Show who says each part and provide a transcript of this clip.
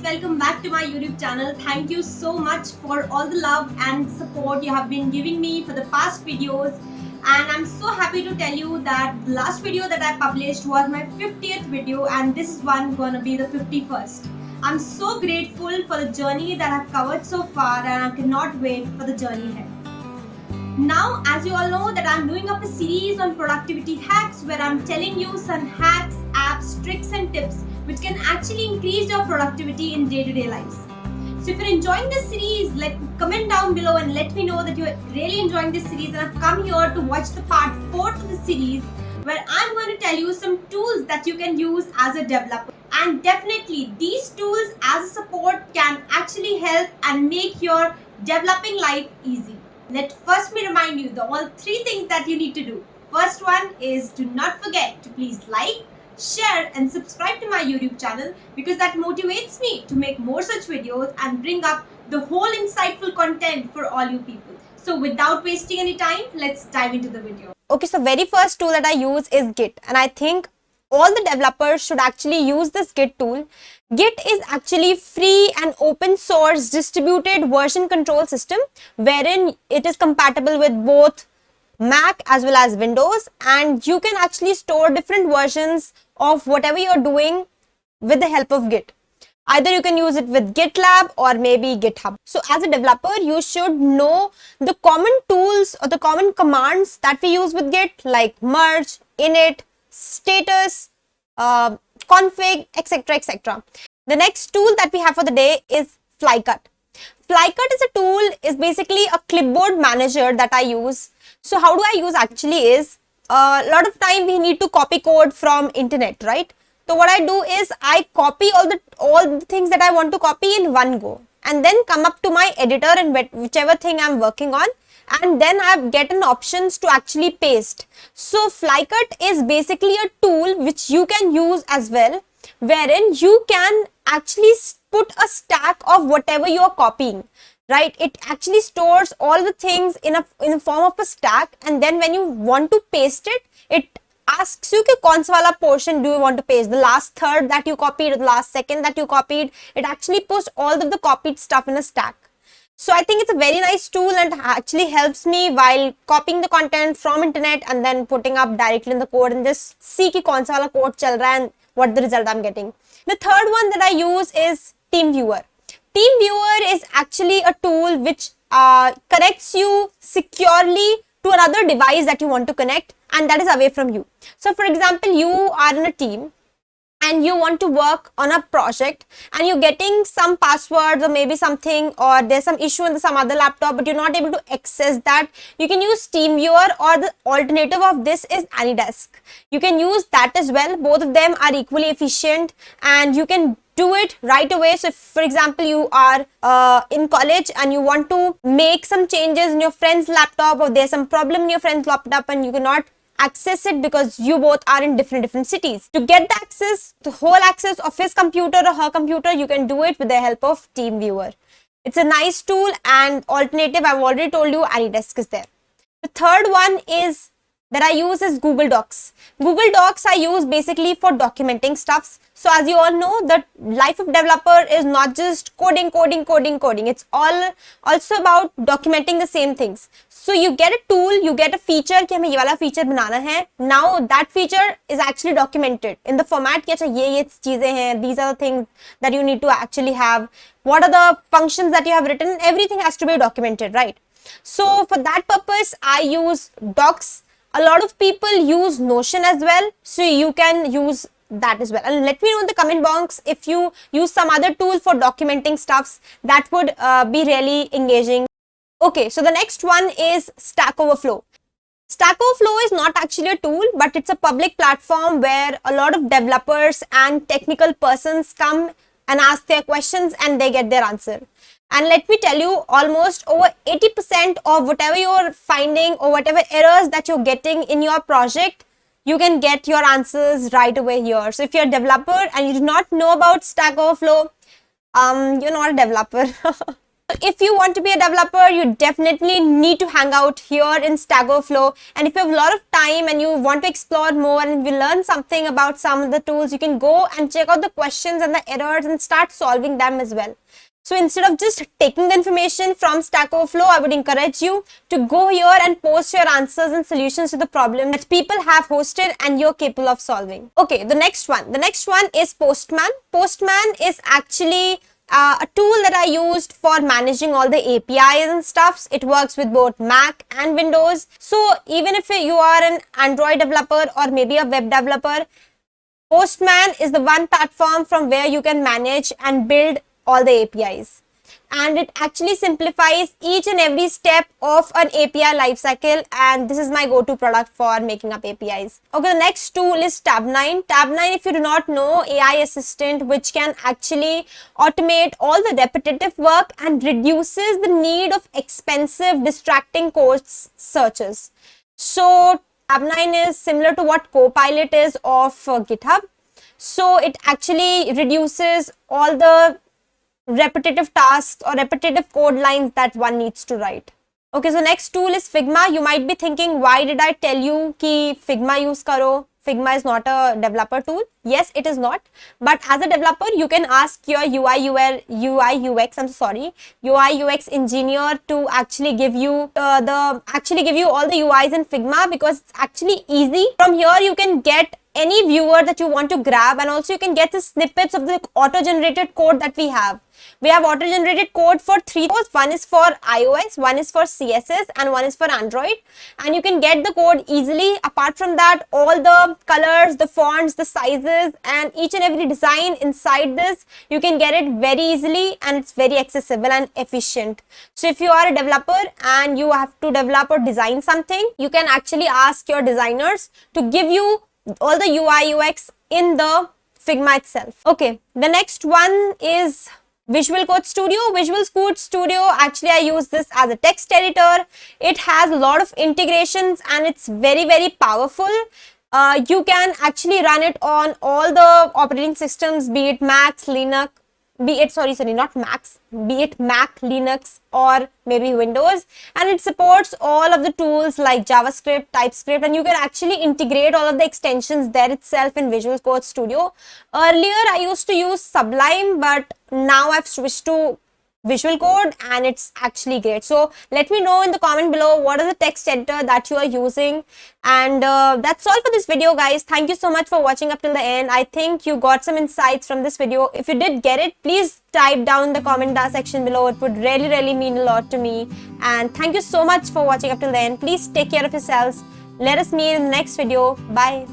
Speaker 1: welcome back to my YouTube channel. Thank you so much for all the love and support you have been giving me for the past videos. And I'm so happy to tell you that the last video that I published was my 50th video, and this is one gonna be the 51st. I'm so grateful for the journey that I've covered so far, and I cannot wait for the journey ahead. Now, as you all know, that I'm doing up a series on productivity hacks where I'm telling you some hacks, apps, tricks and tips which can actually increase your productivity in day-to-day lives. So if you're enjoying this series, comment down below and let me know that you're really enjoying this series, and I've come here to watch the part 4 to the series where I'm going to tell you some tools that you can use as a developer. And definitely these tools as a support can actually help and make your developing life easy. Let first me remind you the all 3 things that you need to do. First one is to not forget to please like, share and subscribe to my YouTube channel, because that motivates me to make more such videos and bring up the whole insightful content for all you people. So without wasting any time, let's dive into the video.
Speaker 2: Okay, so very first tool that I use is Git, and I think all the developers should actually use this Git tool. Git is actually free and open source distributed version control system wherein it is compatible with both Mac as well as Windows, and you can actually store different versions of whatever you're doing with the help of Git. Either you can use it with GitLab or maybe GitHub. So as a developer, you should know the common tools or the common commands that we use with Git, like merge, init, status, config, etc, etc. The next tool that we have for the day is Flycut. Flycut is a tool, is basically a clipboard manager that I use. So how do I use actually is, a lot of time we need to copy code from internet, right? So what I do is I copy all the things that I want to copy in one go, and then come up to my editor and whichever thing I'm working on, and then I get an options to actually paste. So Flycut is basically a tool which you can use as well, wherein you can actually put a stack of whatever you are copying, right? It actually stores all the things in a form of a stack, and then when you want to paste it, it asks you कि कौन सा वाला portion do you want to paste, the last third that you copied or the last second that you copied. It actually puts all of the copied stuff in a stack. So I think it's a very nice tool and actually helps me while copying the content from internet and then putting up directly in the code and just see कि कौन सा वाला code चल रहा है and what the result I'm getting. The third one that I use is TeamViewer. TeamViewer is actually a tool which connects you securely to another device that you want to connect, and that is away from you. So for example, you are in a team and you want to work on a project and you're getting some passwords or maybe something, or there's some issue in some other laptop but you're not able to access that. You can use TeamViewer, or the alternative of this is AnyDesk. You can use that as well. Both of them are equally efficient and you can do it right away. So if, for example, you are in college and you want to make some changes in your friend's laptop, or there's some problem in your friend's laptop and you cannot access it because you both are in different cities. To get the access, the whole access of his computer or her computer, you can do it with the help of TeamViewer. It's a nice tool, and alternative, I've already told you, AnyDesk is there. The third one is that I use is Google Docs. Google Docs I use basically for documenting stuffs. So as you all know, the life of developer is not just coding. It's all also about documenting the same things. So you get a tool, you get a feature कि हमें ये वाला feature बनाना है. Now that feature is actually documented in the format कि अच्छा ये चीजें हैं. These are the things that you need to actually have. What are the functions that you have written? Everything has to be documented, right? So for that purpose, I use Docs. A lot of people use Notion as well, so you can use that as well. And let me know in the comment box if you use some other tool for documenting stuffs. That would be really engaging. Okay, so the next one is Stack Overflow. Stack Overflow is not actually a tool, but it's a public platform where a lot of developers and technical persons come and ask their questions and they get their answer. And let me tell you, almost over 80% of whatever you're finding or whatever errors that you're getting in your project, you can get your answers right away here. So if you're a developer and you do not know about Stack Overflow, you're not a developer. if you want to be a developer, you definitely need to hang out here in Stack Overflow. And if you have a lot of time and you want to explore more and you learn something about some of the tools, you can go and check out the questions and the errors and start solving them as well. So instead of just taking the information from Stack Overflow, I would encourage you to go here and post your answers and solutions to the problem that people have hosted and you're capable of solving. Okay, the next one. The next one is Postman. Postman is actually a tool that I used for managing all the APIs and stuffs. It works with both Mac and Windows. So even if you are an Android developer or maybe a web developer, Postman is the one platform from where you can manage and build all the APIs, and it actually simplifies each and every step of an API lifecycle, and this is my go-to product for making up APIs. Okay, the next tool is Tab9. Tab9, if you do not know, AI assistant which can actually automate all the repetitive work and reduces the need of expensive distracting code searches. So Tab9 is similar to what Copilot is of GitHub. So it actually reduces all the repetitive tasks or repetitive code lines that one needs to write. Okay, so next tool is Figma. You might be thinking, why did I tell you ki Figma use karo? Figma is not a developer tool. Yes, it is not. But as a developer, you can ask your UI UX engineer to actually give you all the UIs in Figma, because it's actually easy. From here, you can get any viewer that you want to grab, and also you can get the snippets of the auto-generated code that we have. We have auto-generated code for 3 codes. One is for iOS, one is for CSS, and one is for Android. And you can get the code easily. Apart from that, all the colors, the fonts, the sizes, and each and every design inside this, you can get it very easily, and it's very accessible and efficient. So if you are a developer and you have to develop or design something, you can actually ask your designers to give you all the UI UX in the Figma itself. Okay, the next one is Visual Code Studio. Visual Code Studio, actually I use this as a text editor. It has a lot of integrations and it's very, very powerful. You can actually run it on all the operating systems, be it Mac, Linux, be it Mac, Linux, or maybe Windows, and it supports all of the tools like JavaScript, TypeScript, and you can actually integrate all of the extensions there itself in Visual Code Studio. Earlier I used to use Sublime, but now I've switched to Visual Code and it's actually great. So let me know in the comment below what is the text editor that you are using. And that's all for this video, guys. Thank you so much for watching up till the end. I think you got some insights from this video. If you did get it, please type down in the comment section below. It would really, really mean a lot to me. And thank you so much for watching up till the end. Please take care of yourselves. Let us meet in the next video. Bye.